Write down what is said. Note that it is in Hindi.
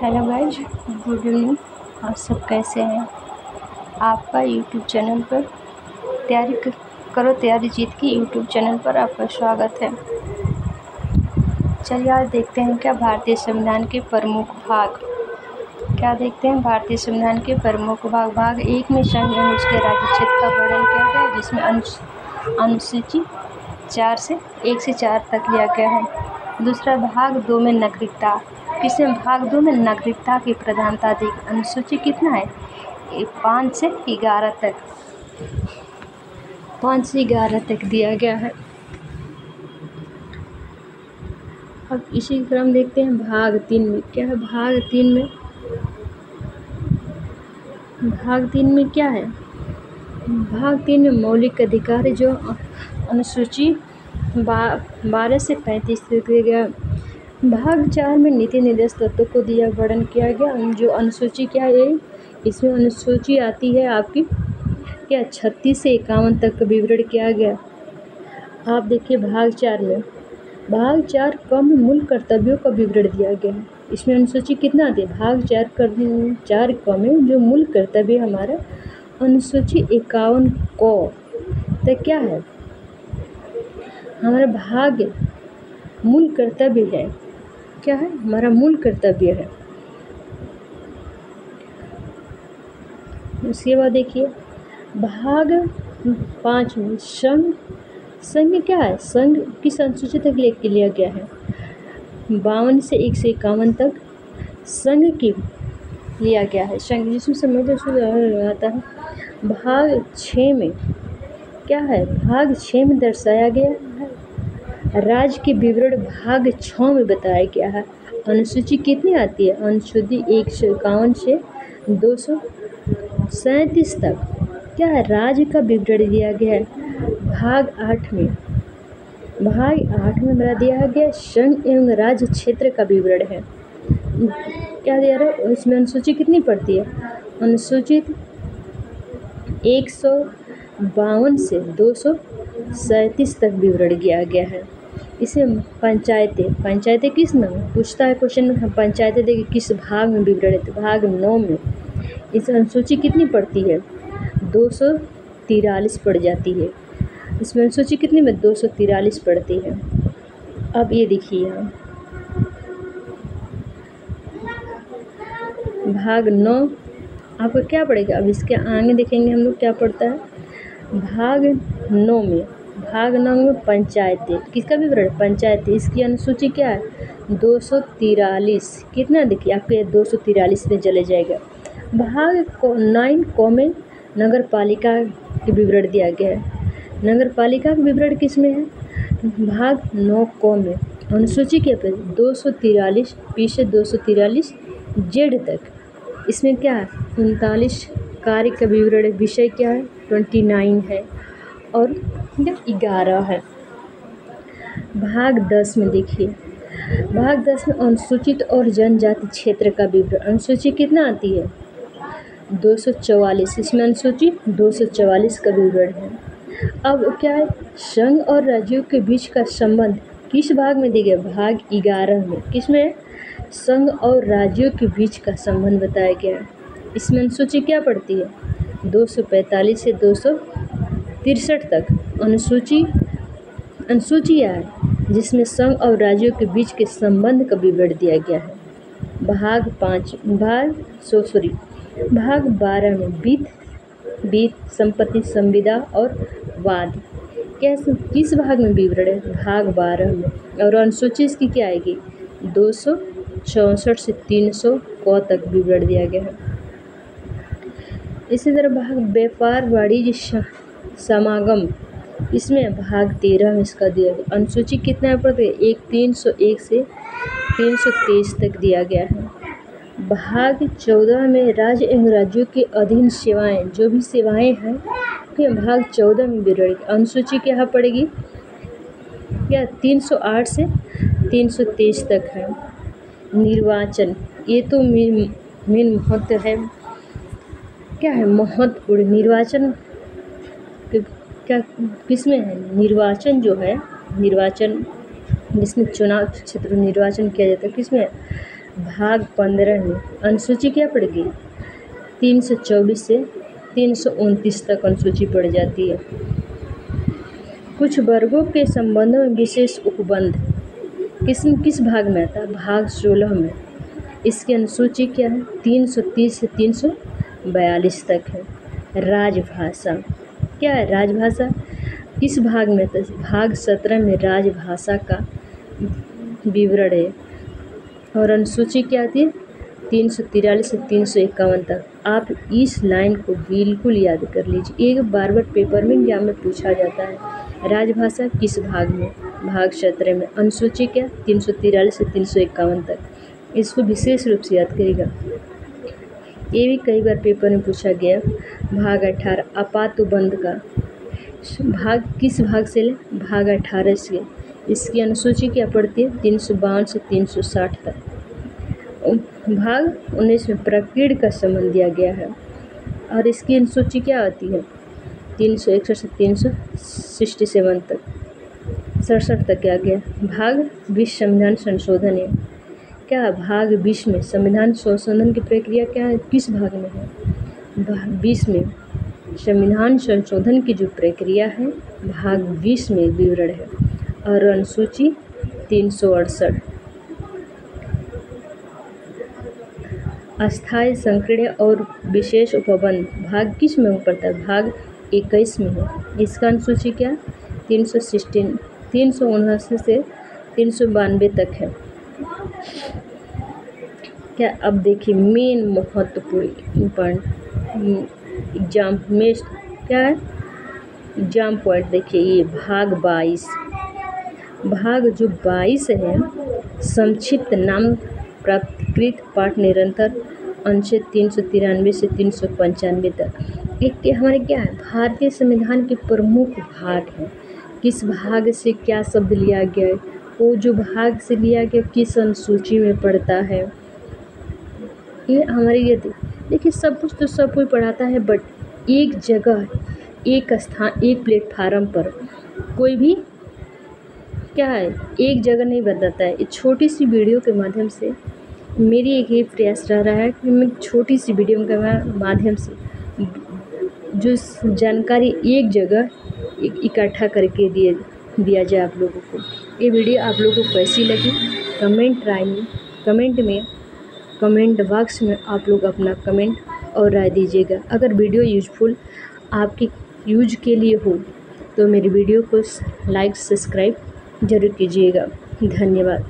Hello guys, good evening. आप सब कैसे हैं? आपका यूट्यूब चैनल पर तैयारी जीत की यूट्यूब चैनल पर आपका स्वागत है। चलिए आज देखते हैं क्या भारतीय संविधान के प्रमुख भाग देखते हैं भारतीय संविधान के प्रमुख भाग 1 में संघ एवं उसके राज्य क्षेत्र का वर्णन किया गया है, जिसमें अनुसूची 1 से 4 तक लिया गया है। दूसरा भाग 2 में नागरिकता, किसमें भाग 2 में नागरिकता की प्रधानता दी। अनुसूची कितना है? 5 से 11 तक दिया गया है। अब इसी क्रम देखते हैं भाग 3 में क्या है। भाग 3 में क्या है? भाग 3 में मौलिक अधिकार जो अनुसूची 12 से 35 तक दिया गया। भाग 4 में नीति निर्देश तत्वों को दिया वर्णन किया गया। जो अनुसूची क्या है, इसमें अनुसूची आती है आपकी 36 से 51 तक का विवरण किया गया। आप देखिए भाग 4 कम मूल कर्तव्यों का विवरण दिया गया है। इसमें अनुसूची कितना आती है? भाग 4 कम है जो मूल कर्तव्य हमारा अनुसूची 51 को तो क्या है हमारा भाग मूल कर्तव्य है। क्या है हमारा मूल कर्तव्य है। उसके बाद देखिए भाग 5 में संघ क्या है? संघ किस अनुसूची तक लिया गया है? 52 से 1 से 51 तक संघ की लिया गया है। संघ जिसमें समय आता है। भाग 6 में क्या है? भाग 6 में दर्शाया गया है राज्य के विवरण भाग 6 में बताया गया है। अनुसूची कितनी आती है? अनुसूची 151 से 237 तक क्या है? राज्य का विवरण दिया गया है। भाग 8 में बता दिया गया संघ एवं राज्य क्षेत्र का विवरण है। क्या दिया रहा है? इसमें अनुसूची कितनी पड़ती है? अनुसूचित 152 से 237 तक विवरण दिया गया है। इसे पंचायतें किस में पूछता है क्वेश्चन में? पंचायतें देखिए किस भाग में विवरण है? तो भाग 9 में। इस अनुसूची कितनी पड़ती है? 243 पड़ जाती है। इसमें अनुसूची कितनी में? 243 पड़ती है। अब ये देखिए यहाँ भाग 9 आपको क्या पड़ेगा? अब इसके आगे देखेंगे हम लोग क्या पड़ता है। भाग 9 में पंचायतें, किसका विवरण? पंचायतें। इसकी अनुसूची क्या है? 243। कितना देखिए आपके 243 में चले जाएगा। भाग 9 में नगर पालिका के विवरण दिया गया है। नगर पालिका का विवरण किस में है? भाग 9 में। अनुसूची के पे 243 पी से 243 जेड तक। इसमें क्या है? 39 कार्य का विवरण। विषय क्या है? 29 है और 11 है। भाग 10 में देखिए, भाग 10 में अनुसूचित और जनजाति क्षेत्र का विवरण। अनुसूची कितना आती है? 244। इसमें अनुसूची 244 का विवरण है। अब क्या है? संघ और राज्यों के बीच का संबंध किस भाग में दिया गया? भाग 11 में। किसमें? संघ और राज्यों के बीच का संबंध बताया गया है। इसमें अनुसूची क्या पड़ती है? 245 से 263 तक अनुसूची है जिसमें संघ और राज्यों के बीच के संबंध का विवरण दिया गया है। भाग 12 में वित्त संपत्ति संविदा और वाद किस भाग में विवरण है? भाग 12 में। और अनुसूची इसकी क्या आएगी? 264 से 300 को तक विवरण दिया गया है। इसी तरह भाग व्यापार वाणिज्य समागम, इसमें भाग 13 में इसका दिया गया। अनुसूची कितना पड़ता है? 301 से 323 तक दिया गया है। भाग 14 में राज्य एवं राज्यों के अधीन सेवाएं, जो भी सेवाएं हैं भाग 14 में विवरण। अनुसूची क्या पड़ेगी? क्या 308 से 323 तक है। निर्वाचन, ये तो मेन महत्व है। क्या है महत्वपूर्ण? निर्वाचन क्या किसमें है? निर्वाचन जो है, निर्वाचन जिसमें चुनाव क्षेत्र निर्वाचन किया जाता है, किसमें है? भाग 15 में अनुसूची क्या पड़ गई? 324 से 329 तक अनुसूची पड़ जाती है। कुछ वर्गों के संबंधों में विशेष उपबंध किस भाग में आता है? भाग 16 में। इसकी अनुसूची क्या है? 330 से 342 तक है। राजभाषा क्या है? राजभाषा किस भाग में था? भाग 17 में राजभाषा का विवरण है। और अनुसूची क्या आती है? 343 से 351 तक। आप इस लाइन को बिल्कुल याद कर लीजिए, एक बार पेपर में एग्जाम में पूछा जाता है। राजभाषा किस भाग में? भाग 17 में। अनुसूची क्या? 343 से 351 तक। इसको विशेष रूप से याद करिएगा, ये भी कई बार पेपर में पूछा गया। भाग 18 आपातबंध का भाग किस भाग से ले? भाग 18 से। इसकी अनुसूची क्या पड़ती है? 352 से 360 तक। भाग 19 में प्रकीर्ण का संबंध दिया गया है और इसकी अनुसूची क्या आती है? 361 से 367 तक, 67 तक क्या गया। भाग 20 संविधान संशोधन है। क्या भाग 20 में संविधान संशोधन की प्रक्रिया क्या है? किस भाग में है? भाग 20 में संविधान संशोधन की जो प्रक्रिया है भाग 20 में विवरण है। और अनुसूची 368। अस्थायी संकीर्ण और विशेष उपबंध भाग किस में पड़ता है? भाग 21 में है। इसका अनुसूची क्या? 379 से 392 तक है। क्या अब देखिए मेन महत्वपूर्ण पॉइंट एग्जाम में क्या है? एग्जाम पॉइंट देखिए, ये भाग 22। भाग जो 22 है संक्षिप्त नाम प्राप्तकृत पाठ निरंतर अनुच्छेद 393 से 395 तक। एक हमारे क्या है? भारतीय संविधान के प्रमुख भाग हैं। किस भाग से क्या शब्द लिया गया है, वो जो भाग से लिया गया किस अनुसूची में पड़ता है, ये हमारे ये देखिए सब कुछ पढ़ाता है, बट एक जगह, एक स्थान, एक प्लेटफार्म पर कोई भी क्या है एक जगह नहीं बताता है। इस छोटी सी वीडियो के माध्यम से मेरी एक ये प्रयास रह रहा है कि मैं छोटी सी वीडियो के माध्यम से जो जानकारी एक जगह इकट्ठा करके दिया जाए आप लोगों को। ये वीडियो आप लोगों को कैसी लगी कमेंट बॉक्स में आप लोग अपना कमेंट और राय दीजिएगा। अगर वीडियो यूजफुल आपके यूज के लिए हो तो मेरी वीडियो को लाइक सब्सक्राइब जरूर कीजिएगा। धन्यवाद।